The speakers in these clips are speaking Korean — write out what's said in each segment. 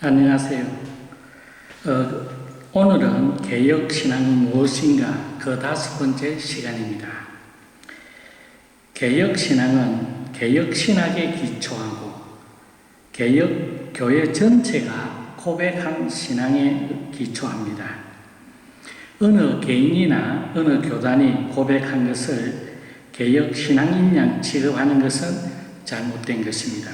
안녕하세요. 오늘은 개혁신앙은 무엇인가 그 5번째 시간입니다. 개혁신앙은 개혁신학에 기초하고 개혁교회 전체가 고백한 신앙에 기초합니다. 어느 개인이나 어느 교단이 고백한 것을 개혁신앙인 양 취급하는 것은 잘못된 것입니다.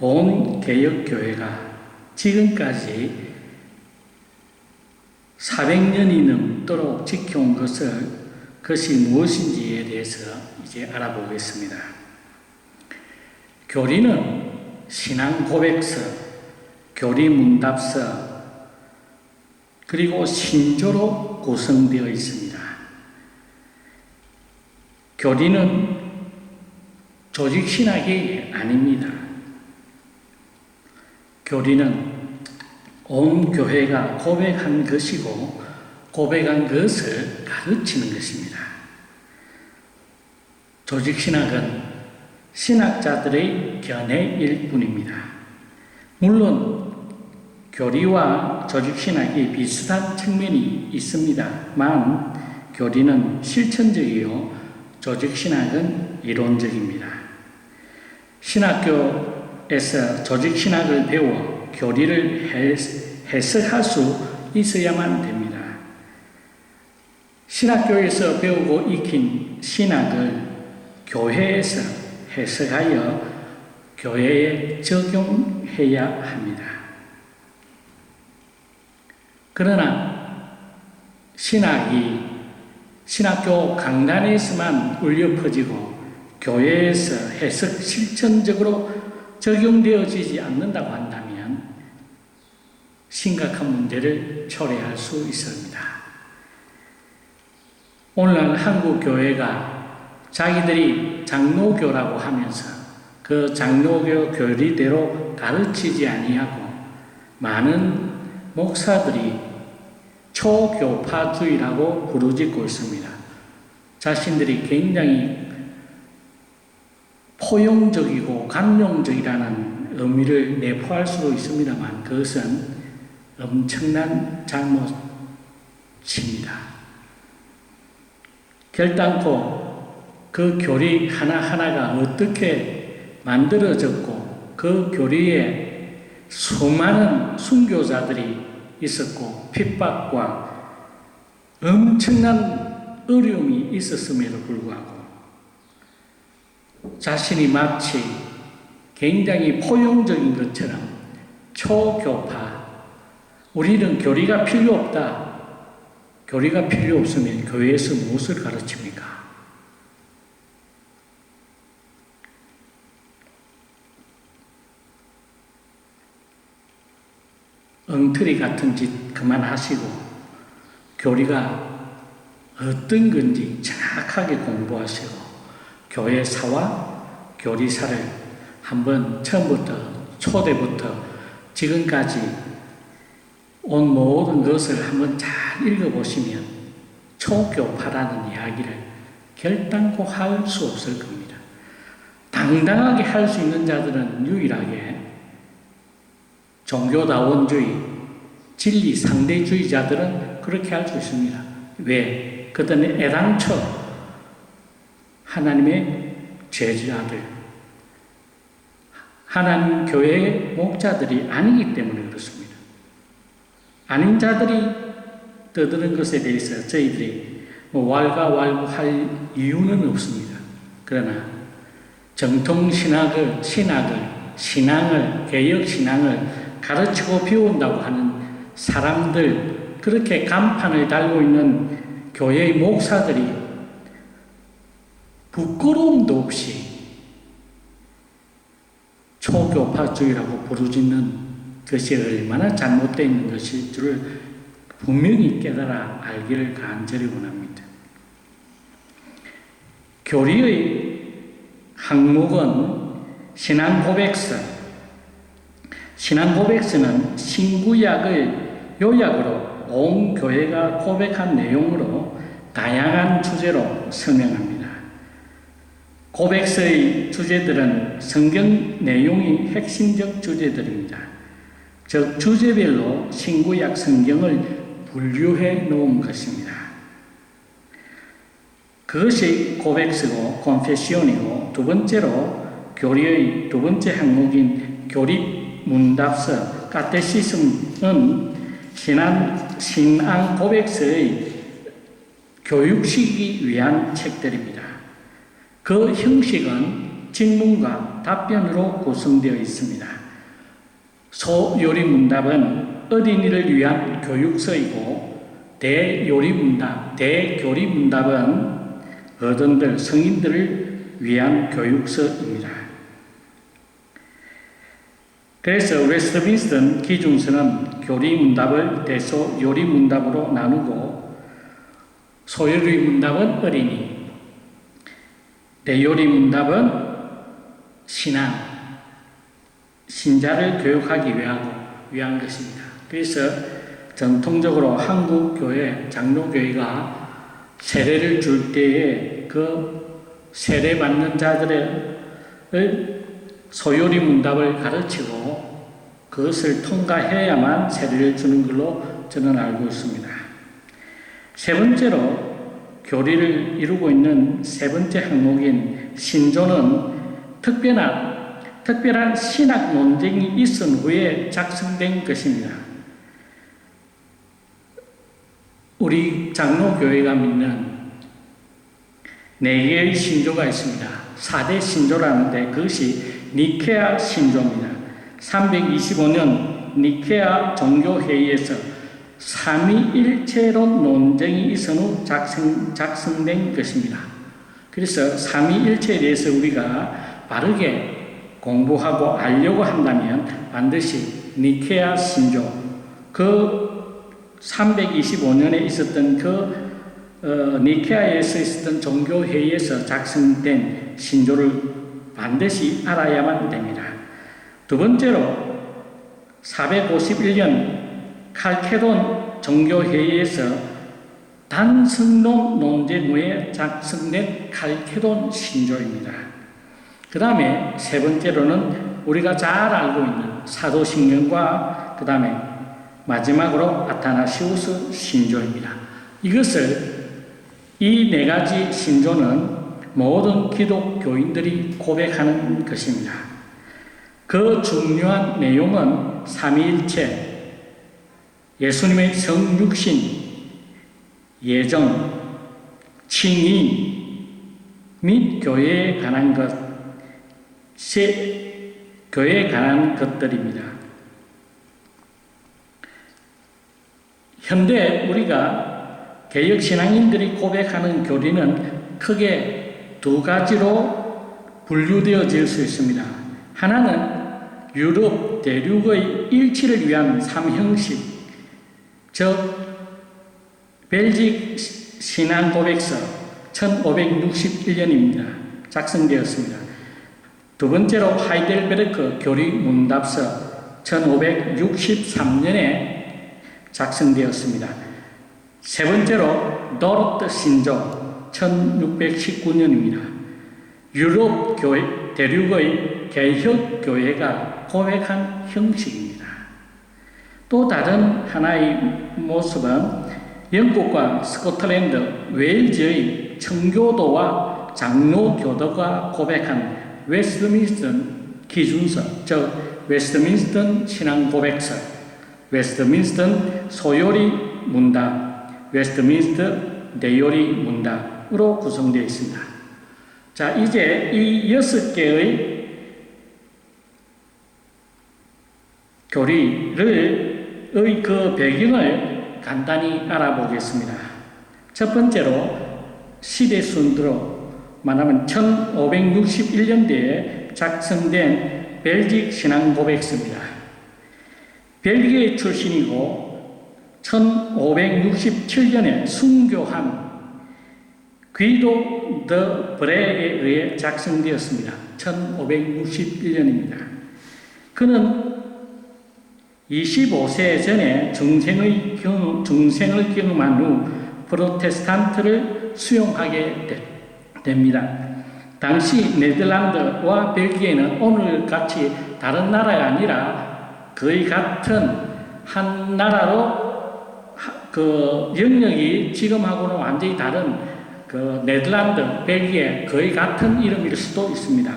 온 개혁교회가 지금까지 400년이 넘도록 지켜온 그것이 무엇인지에 대해서 이제 알아보겠습니다. 교리는 신앙 고백서, 교리 문답서, 그리고 신조로 구성되어 있습니다. 교리는 조직신학이 아닙니다. 교리는 온 교회가 고백한 것이고 고백한 것을 가르치는 것입니다. 조직신학은 신학자들의 견해일 뿐입니다. 물론 교리와 조직신학이 비슷한 측면이 있습니다만 교리는 실천적이요 조직신학은 이론적입니다. 신학교에서 조직신학을 배워 교리를 해석할 수 있어야만 됩니다. 신학교에서 배우고 익힌 신학을 교회에서 해석하여 교회에 적용해야 합니다. 그러나 신학이 신학교 강단에서만 울려 퍼지고 교회에서 해석 실천적으로 적용되어지지 않는다고 한다면 심각한 문제를 초래할 수 있습니다. 오늘날 한국 교회가 자기들이 장로교라고 하면서 그 장로교 교리대로 가르치지 아니하고 많은 목사들이 초교파주의라고 부르짖고 있습니다. 자신들이 굉장히 포용적이고 감용적이라는 의미를 내포할 수도 있습니다만 그것은 엄청난 잘못입니다. 결단코 그 교리 하나하나가 어떻게 만들어졌고 그 교리에 수많은 순교자들이 있었고 핍박과 엄청난 어려움이 있었음에도 불구하고 자신이 마치 굉장히 포용적인 것처럼 초교파, 우리는 교리가 필요 없다. 교리가 필요 없으면 교회에서 무엇을 가르칩니까? 엉터리 같은 짓 그만하시고 교리가 어떤 건지 정확하게 공부하시고 교회사와 교리사를 한번 처음부터 초대부터 지금까지 온 모든 것을 한번 잘 읽어보시면 초교파라는 이야기를 결단코 할 수 없을 겁니다. 당당하게 할 수 있는 자들은 유일하게 종교다원주의, 진리 상대주의자들은 그렇게 할 수 있습니다. 왜? 그들은 애당초 하나님의 제자들, 하나님 교회의 목자들이 아니기 때문에 그렇습니다. 아닌 자들이 떠드는 것에 대해서 저희들이 왈가왈부할 이유는 없습니다. 그러나 정통신학을, 신앙을, 개혁신앙을 가르치고 배운다고 하는 사람들, 그렇게 간판을 달고 있는 교회의 목사들이 부끄러움도 없이 초교파주의라고 부르짖는 그것이 얼마나 잘못되어 있는 것일 줄을 분명히 깨달아 알기를 간절히 원합니다. 교리의 항목은 신앙고백서. 신앙고백서는 신구약을 요약으로 온 교회가 고백한 내용으로 다양한 주제로 설명합니다. 고백서의 주제들은 성경 내용이 핵심적 주제들입니다. 즉 주제별로 신구약 성경을 분류해 놓은 것입니다. 그것이 고백스고 confession이고, 두 번째로 교리의 두 번째 항목인 교리 문답서 카테시즘은 신앙 고백서의 교육시키기 위한 책들입니다. 그 형식은 질문과 답변으로 구성되어 있습니다. 소요리문답은 어린이를 위한 교육서이고, 대교리문답은 어른들, 성인들을 위한 교육서입니다. 그래서 웨스트민스터 기준서는 교리문답을 대소요리문답으로 나누고, 소요리문답은 어린이, 대요리문답은 신자를 교육하기 위한 것입니다. 그래서 전통적으로 한국 교회, 장로교회가 세례를 줄 때에 그 세례받는 자들을 소요리 문답을 가르치고 그것을 통과해야만 세례를 주는 걸로 저는 알고 있습니다. 세 번째로 교리를 이루고 있는 세 번째 항목인 신조는 특별한 신학 논쟁이 있은 후에 작성된 것입니다. 우리 장로교회가 믿는 4개의 신조가 있습니다. 4대 신조라는데 그것이 니케아 신조입니다. 325년 니케아 종교회의에서 삼위일체론 논쟁이 있은 후 작성된 것입니다. 그래서 삼위일체에 대해서 우리가 바르게 공부하고 알려고 한다면 반드시 니케아 신조, 그 325년에 있었던 니케아에서 있었던 종교회의에서 작성된 신조를 반드시 알아야만 됩니다. 두 번째로 451년 칼케돈 종교회의에서 단성론 논쟁 후에 작성된 칼케돈 신조입니다. 그 다음에 세 번째로는 우리가 잘 알고 있는 사도신경과 그 다음에 마지막으로 아타나시우스 신조입니다. 이 4가지 신조는 모든 기독교인들이 고백하는 것입니다. 그 중요한 내용은 삼위일체, 예수님의 성육신, 예정, 칭의 및 교회에 관한 것들입니다. 현대 우리가 개혁신앙인들이 고백하는 교리는 크게 2가지로 분류되어질 수 있습니다. 하나는 유럽 대륙의 일치를 위한 3형식, 즉 벨직 신앙고백서 1561년입니다. 작성되었습니다. 두 번째로 하이델베르크 교리문답서 1563년에 작성되었습니다. 세 번째로 노르트 신조 1619년입니다. 유럽 대륙의 개혁교회가 고백한 형식입니다. 또 다른 하나의 모습은 영국과 스코틀랜드, 웨일즈의 청교도와 장로교도가 고백한 웨스트민스터 기준서, 즉 웨스트민스터 신앙고백서, 웨스트민스터 소요리 문답, 웨스트민스터 대요리 문답으로 구성되어 있습니다. 자, 이제 이 6개의 교리의 그 배경을 간단히 알아보겠습니다. 첫 번째로 시대 순으로 말하면 1561년대에 작성된 벨직 신앙고백서입니다. 벨기에 출신이고 1567년에 순교한 귀도 더 브레에 의해 작성되었습니다. 1561년입니다. 그는 25세 전에 중생을 경험한 후 프로테스탄트를 수용하게 됩니다. 당시 네덜란드와 벨기에는 오늘같이 다른 나라가 아니라 거의 같은 한 나라로 그 영역이 지금하고는 완전히 다른 그 네덜란드, 벨기에 거의 같은 이름일 수도 있습니다.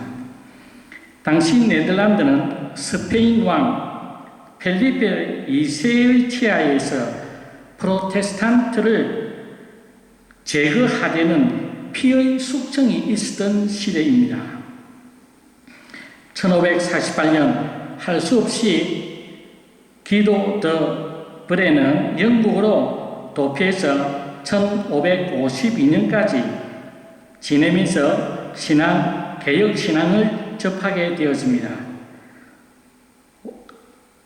당시 네덜란드는 스페인 왕 펠리페 2세의 치하에서 프로테스탄트를 제거하려는 피의 숙청이 있었던 시대입니다. 1548년 할 수 없이 기도 더 브레는 영국으로 도피해서 1552년까지 지내면서 개혁 신앙을 접하게 되었습니다.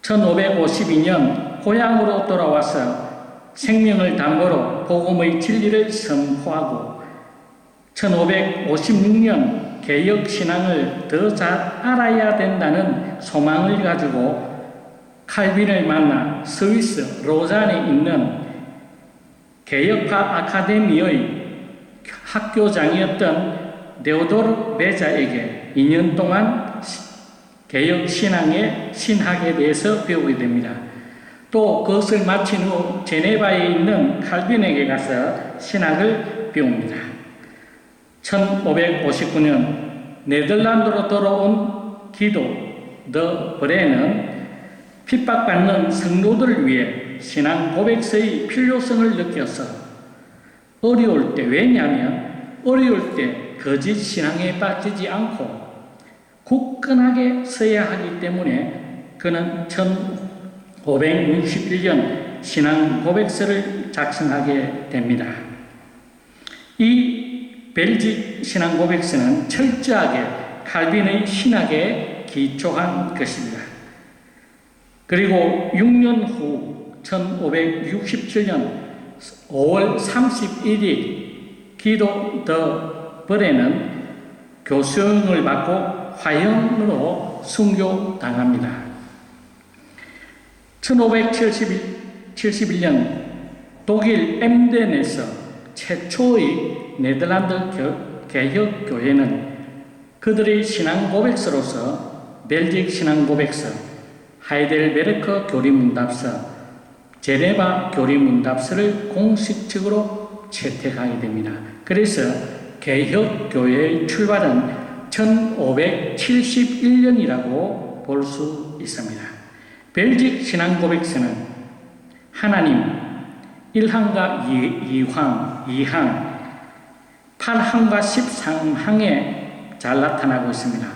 1552년 고향으로 돌아와서 생명을 담보로 복음의 진리를 선포하고 1556년 개혁 신앙을 더 잘 알아야 된다는 소망을 가지고 칼빈을 만나 스위스 로잔에 있는 개혁파 아카데미의 학교장이었던 데오도르 베자에게 2년 동안 개혁 신앙의 신학에 대해서 배우게 됩니다. 또 그것을 마친 후 제네바에 있는 칼빈에게 가서 신학을 배웁니다. 1559년 네덜란드로 돌아온 기도 더 브레는 핍박받는 성도들을 위해 신앙 고백서의 필요성을 느껴서 어려울 때, 왜냐하면 어려울 때 거짓 신앙에 빠지지 않고 굳건하게 서야 하기 때문에 그는 1561년 신앙 고백서를 작성하게 됩니다. 이 벨직 신앙 고백서는 철저하게 칼빈의 신학에 기초한 것입니다. 그리고 6년 후 1567년 5월 31일 기도 더 브레는 교수형을 받고 화형으로 순교당합니다. 1571년 독일 엠덴에서 최초의 네덜란드 개혁교회는 그들의 신앙 고백서로서 벨직 신앙 고백서, 하이델베르크 교리문답서, 제네바 교리문답서를 공식적으로 채택하게 됩니다. 그래서 개혁교회의 출발은 1571년이라고 볼 수 있습니다. 벨직 신앙 고백서는 하나님 1항과 2항, 8항과 13항에 잘 나타나고 있습니다.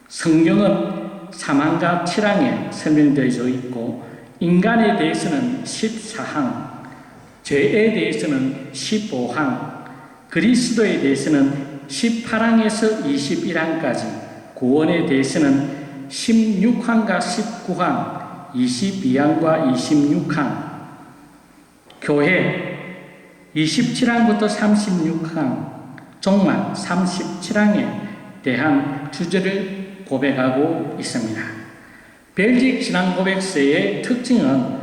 성경은 3항과 7항에 설명되어 있고 인간에 대해서는 14항, 죄에 대해서는 15항, 그리스도에 대해서는 18항에서 21항까지, 구원에 대해서는 16항과 19항, 22항과 26항, 교회 27항부터 36항, 종말 37항에 대한 주제를 고백하고 있습니다. 벨직 신앙 고백서의 특징은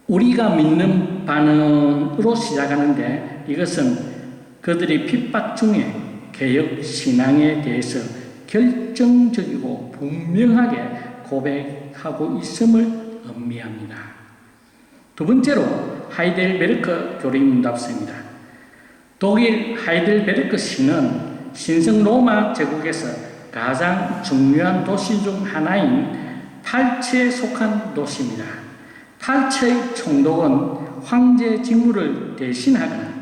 우리가 믿는 반응으로 시작하는데 이것은 그들이 핍박 중에 개혁 신앙에 대해서 결정적이고 분명하게 고백하고 있음을 의미합니다. 두 번째로 하이델베르크 교리문답서입니다. 독일 하이델베르크 시는 신성 로마 제국에서 가장 중요한 도시 중 하나인 팔츠에 속한 도시입니다. 팔츠의 총독은 황제 직무를 대신하거나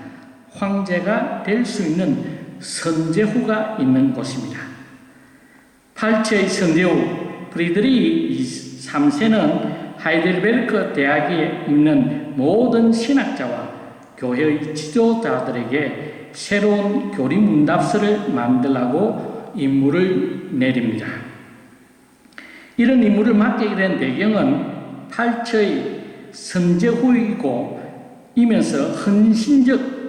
황제가 될 수 있는 선제후가 있는 곳입니다. 팔츠의 선제후 프리드리히 3세는 하이델베르크 대학에 있는 모든 신학자와 교회의 지도자들에게 새로운 교리문답서를 만들라고 임무를 내립니다. 이런 임무를 맡게 된 배경은 팔츠의 선제후이고 이면서 헌신적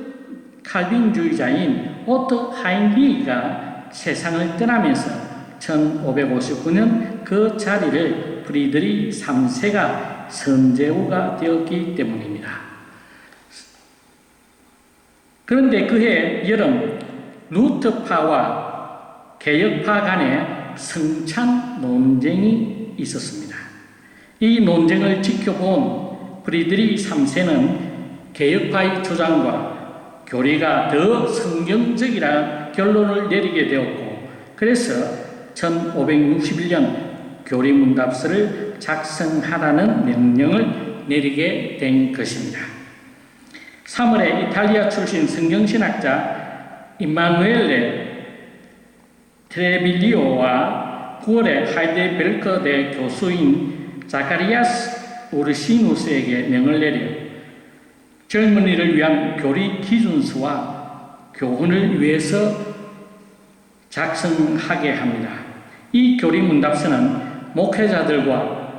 칼빈주의자인 오토 하인리히가 세상을 떠나면서 1559년 그 자리를 프리드리히 3세가 선제후가 되었기 때문입니다. 그런데 그해 여름 루터파와 개혁파 간에 성찬 논쟁이 있었습니다. 이 논쟁을 지켜본 프리드리히 3세는 개혁파의 주장과 교리가 더 성경적이라 결론을 내리게 되었고, 그래서 1561년 교리문답서를 작성하라는 명령을 내리게 된 것입니다. 3월에 이탈리아 출신 성경신학자 임마누엘레 트레빌리오와 9월에 하이델베르크대 교수인 자카리아스 우르시누스에게 명을 내려 젊은이를 위한 교리 기준서와 교훈을 위해서 작성하게 합니다. 이 교리문답서는 목회자들과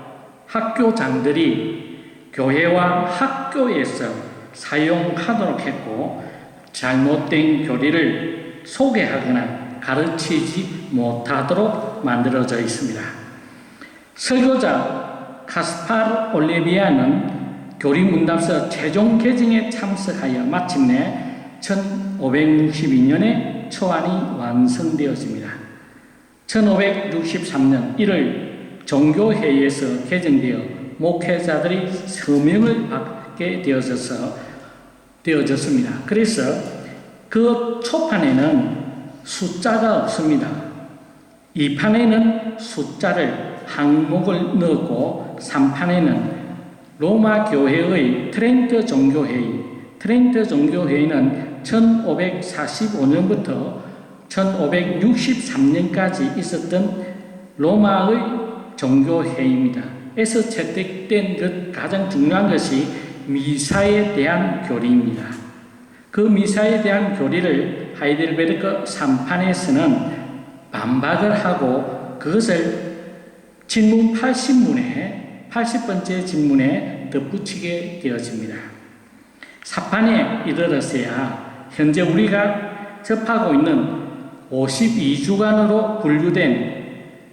학교장들이 교회와 학교에서 사용하도록 했고, 잘못된 교리를 소개하거나 가르치지 못하도록 만들어져 있습니다. 설교자 카스파르 올레비아는 교리문답서 최종 개정에 참석하여 마침내 1562년에 초안이 완성되었습니다. 1563년 1월 종교회의에서 개정되어 목회자들이 서명을 받게 되어졌습니다. 그래서 그 초판에는 숫자가 없습니다. 이 판에는 숫자를 항목을 넣었고, 3판에는 로마 교회의 트렌트 종교회의는 1545년부터 1563년까지 있었던 로마의 종교회의입니다. 에서 채택된 것 가장 중요한 것이 미사에 대한 교리입니다. 그 미사에 대한 교리를 하이델베르크 3판에서는 반박을 하고 그것을 진문 80번째 진문에 덧붙이게 되어집니다. 4판에 이르러서야 현재 우리가 접하고 있는 52주간으로 분류된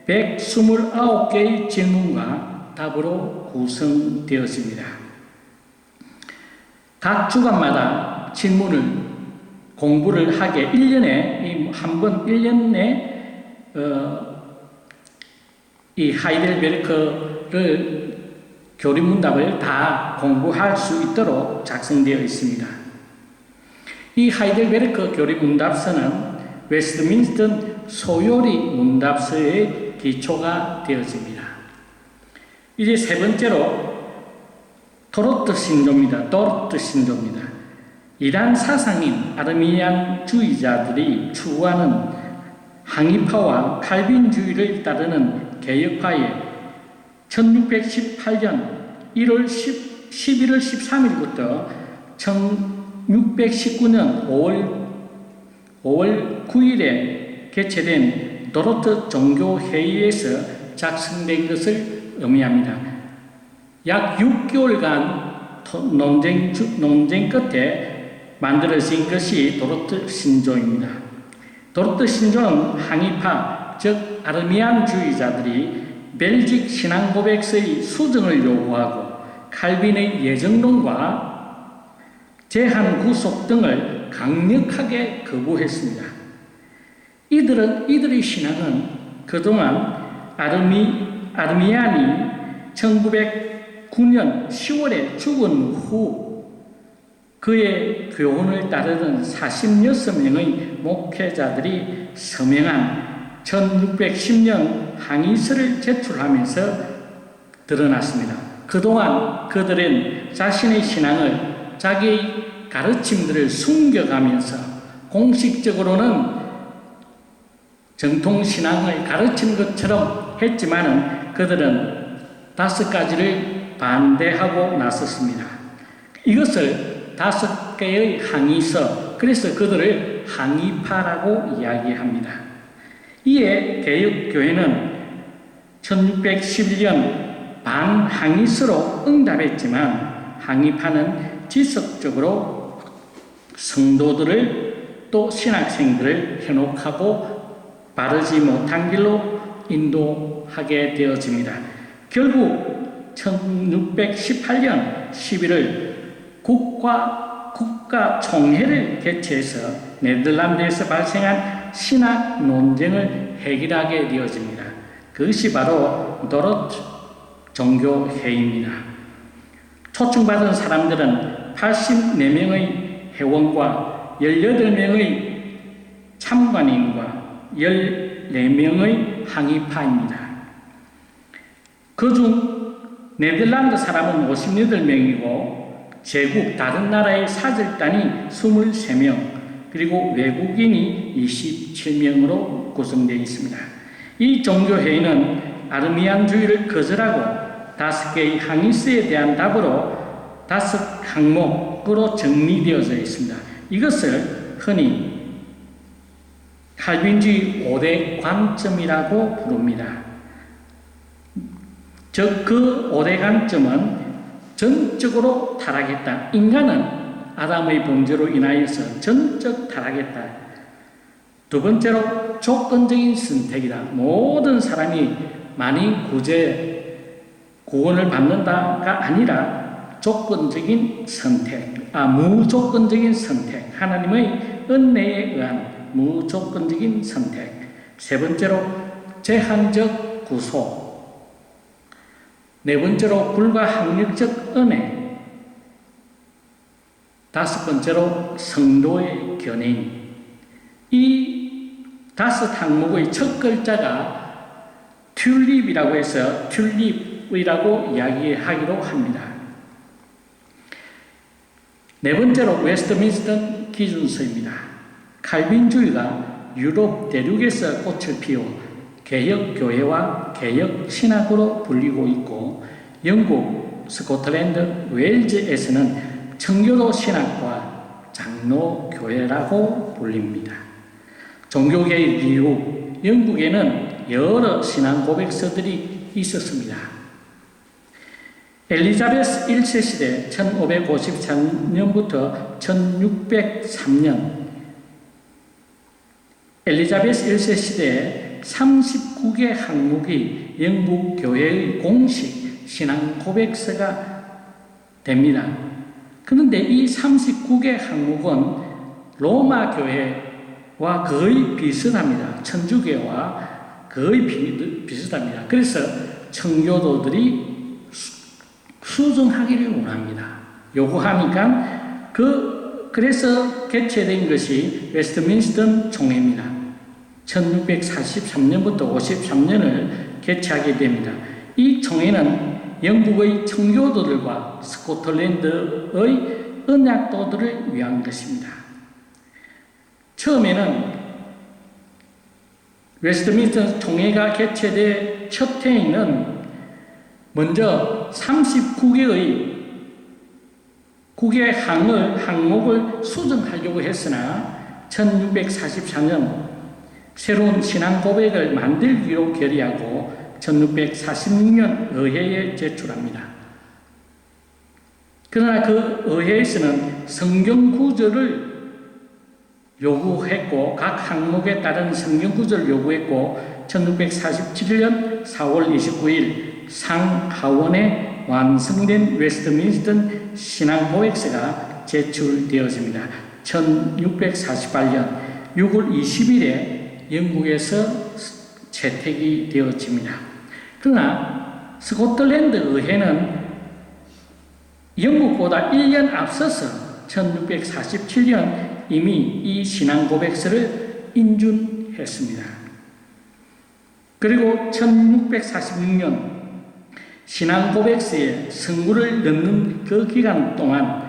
129개의 질문과 답으로 구성되었습니다. 각 주간마다 질문을 공부를 하게 1년에 한 번 1년에 이 하이델베르크를 교리문답을 다 공부할 수 있도록 작성되어 있습니다. 이 하이델베르크 교리문답서는 웨스트민스터 소요리 문답서의 기초가 되어집니다. 이제 세 번째로 도르트 신조입니다. 이단 사상인 아르미니안주의자들이 추구하는 항의파와 칼빈주의를 따르는 개혁파의 1618년 11월 13일부터 1619년 5월 9일에 개최된 도르트 종교회의에서 작성된 것을 의미합니다. 약 6개월간 논쟁 끝에 만들어진 것이 도르트 신조입니다. 도르트 신조는 항의파, 즉 아르미안주의자들이 벨직 신앙 고백서의 수정을 요구하고 칼빈의 예정론과 제한 구속 등을 강력하게 거부했습니다. 이들의 신앙은 그동안 아르미안이 1909년 10월에 죽은 후 그의 교훈을 따르는 46명의 목회자들이 서명한 1610년 항의서를 제출하면서 드러났습니다. 그동안 그들은 자신의 신앙을 자기의 가르침들을 숨겨가면서 공식적으로는 정통신앙을 가르친 것처럼 했지만은 그들은 5가지를 반대하고 나섰습니다. 이것을 5개의 항의서, 그래서 그들을 항의파라고 이야기합니다. 이에 개혁교회는 1611년 반항의서로 응답했지만 항의파는 지속적으로 성도들을 또 신학생들을 현혹하고 바르지 못한 길로 인도하게 되어집니다. 결국 1618년 11월 국가총회를 개최해서 네덜란드에서 발생한 신학 논쟁을 해결하게 되어집니다. 그것이 바로 도르트 종교회의입니다. 초청받은 사람들은 84명의 회원과 18명의 참관인과 14명의 항의파입니다. 그중 네덜란드 사람은 58명이고 제국 다른 나라의 사절단이 23명 그리고 외국인이 27명으로 구성되어 있습니다. 이 종교회의는 아르미안주의를 거절하고 5개의 항의서에 대한 답으로 5 항목으로 정리되어져 있습니다. 이것을 흔히 칼빈주의 5대 관점이라고 부릅니다. 즉, 그 5대 관점은 전적으로 타락했다. 인간은 아담의 범죄로 인하여서 전적 타락했다. 두 번째로 조건적인 선택이다. 모든 사람이 만인 구원을 받는다가 아니라 조건적인 선택, 무조건적인 선택, 하나님의 은혜에 의한 무조건적인 선택. 세 번째로 제한적 구속. 네 번째로 불가항력적 은혜. 5번째로 성도의 견인. 이 5 항목의 첫 글자가 튤립이라고 해서 튤립이라고 이야기하기로 합니다. 네 번째로 웨스트민스터 기준서입니다. 칼빈주의가 유럽 대륙에서 꽃을 피워 개혁교회와 개혁신학으로 불리고 있고 영국, 스코틀랜드, 웨일즈에서는 청교도 신학과 장로교회라고 불립니다. 종교개혁 이후 영국에는 여러 신앙 고백서들이 있었습니다. 엘리자베스 1세 시대 1553년부터 1603년 엘리자베스 1세 시대에 39개 항목이 영국 교회의 공식 신앙 고백서가 됩니다. 그런데 이 39개 항목은 로마 교회와 거의 비슷합니다. 천주교와 거의 비슷합니다. 그래서 청교도들이 수정하기를 원합니다. 요구하니까 그래서 개최된 것이 웨스트민스터 총회입니다. 1643년부터 53년을 개최하게 됩니다. 이 총회는 영국의 청교도들과 스코틀랜드의 언약도들을 위한 것입니다. 처음에는 웨스트민스터 총회가 개최된 첫 해에는 먼저 39개의 항목을 수정하려고 했으나 1644년 새로운 신앙 고백을 만들기로 결의하고 1646년 의회에 제출합니다. 그러나 그 의회에서는 성경 구절을 요구했고 각 항목에 따른 성경 구절을 요구했고 1647년 4월 29일 상하원에 완성된 웨스트민스터 신앙 고백서가 제출되었습니다. 1648년 6월 20일에 영국에서 채택이 되어집니다. 그러나 스코틀랜드 의회는 영국보다 1년 앞서서 1647년 이미 이 신앙 고백서를 인준했습니다. 그리고 1646년 신앙 고백서에 성구를 넣는 그 기간 동안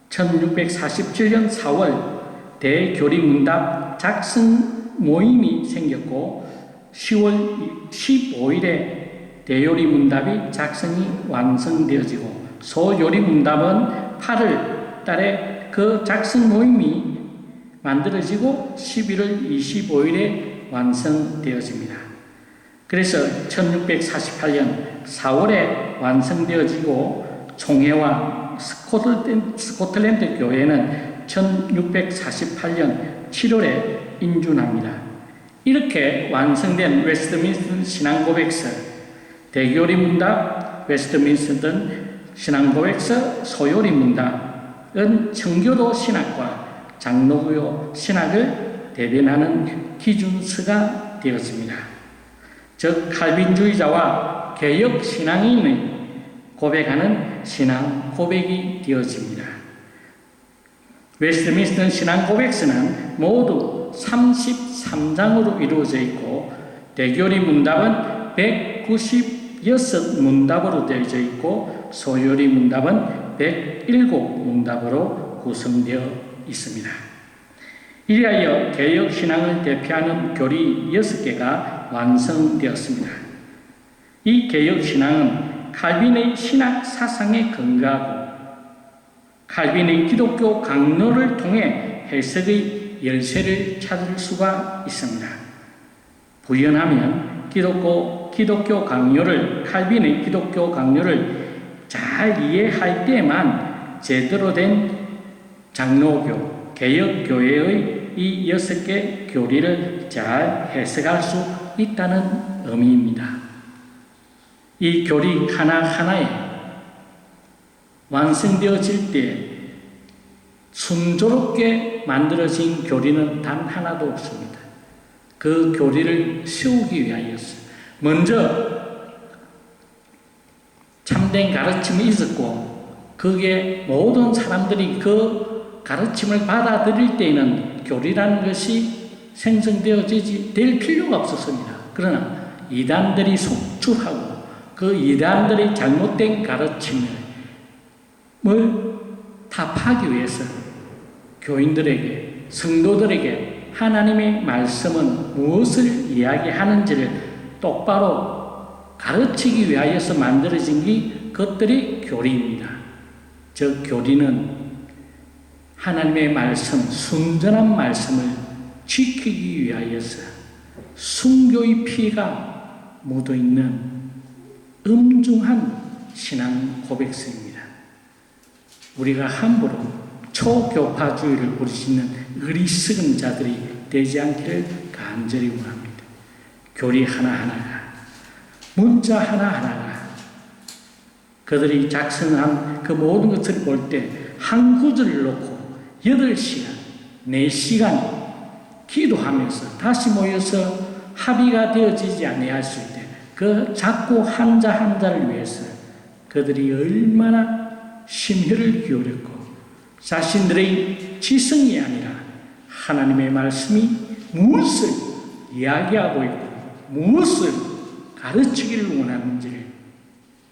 1647년 4월 대교리문답 작성 모임이 생겼고 10월 15일에 대요리문답이 작성이 완성되어지고 소요리문답은 8월 달에 그 작성 모임이 만들어지고 11월 25일에 완성되어집니다. 그래서 1648년 4월에 완성되어지고 총회와 스코틀랜드 교회는 1648년 7월에 인준합니다. 이렇게 완성된 웨스트민스터 신앙고백서, 대교리문답, 웨스트민스터 신앙고백서, 소요리문답은 청교도 신학과 장로교 신학을 대변하는 기준서가 되었습니다. 즉 칼빈주의자와 개혁 신앙인의 고백하는 신앙 고백이 되어집니다. 웨스트민스터 신앙 고백서는 모두 33장으로 이루어져 있고 대교리 문답은 196문답으로 되어져 있고 소요리 문답은 107문답으로 구성되어 있습니다. 이리하여 개혁 신앙을 대표하는 교리 6개가 완성되었습니다. 이 개혁 신앙은 칼빈의 신학 사상에 근거하고 칼빈의 기독교 강론을 통해 해석의 열쇠를 찾을 수가 있습니다. 부연하면 기독교 강요를, 칼빈의 기독교 강요를 잘 이해할 때만 제대로 된 장로교, 개혁교회의 이 6개 교리를 잘 해석할 수 있다는 의미입니다. 이 교리 하나하나에 완성되어질 때 순조롭게 만들어진 교리는 단 하나도 없습니다. 그 교리를 세우기 위하여서 먼저 참된 가르침이 있었고 그게 모든 사람들이 그 가르침을 받아들일 때에는 교리라는 것이 생성되어지지 될 필요가 없었습니다. 그러나 이단들이 속출하고 그 이단들의 잘못된 가르침을 타파하기 위해서 교인들에게, 성도들에게 하나님의 말씀은 무엇을 이야기하는지를 똑바로 가르치기 위하여서 만들어진 게 그것들이 교리입니다. 저 교리는 하나님의 말씀, 순전한 말씀을 지키기 위하여서 순교의 피가 묻어있는 엄중한 신앙 고백서입니다. 우리가 함부로 초교파주의를 부르시는 어리석은 자들이 되지 않기를 간절히 원합니다. 교리 하나하나가, 문자 하나하나가 그들이 작성한 그 모든 것을 볼 때 한 구절을 놓고 8시간, 4시간 기도하면서 다시 모여서 합의가 되어지지 아니했을 때 그 작고 한자 한자를 위해서 그들이 얼마나 심혈을 기울였고 자신들의 지성이 아니라 하나님의 말씀이 무엇을 이야기하고 있고 무엇을 가르치기를 원하는지를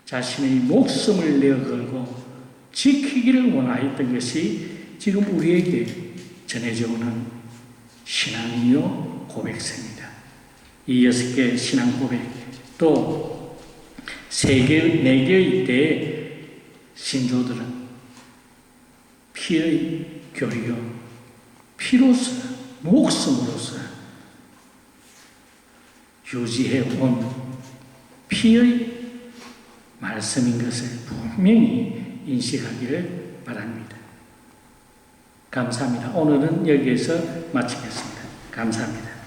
자신의 목숨을 내어 걸고 지키기를 원하였던 것이 지금 우리에게 전해져 오는 신앙이요 고백서입니다. 이 6개 신앙 고백 또 3개, 4개의 때에 신조들은 피의 교리요 피로서 목숨으로서 유지해온 피의 말씀인 것을 분명히 인식하기를 바랍니다. 감사합니다. 오늘은 여기에서 마치겠습니다. 감사합니다.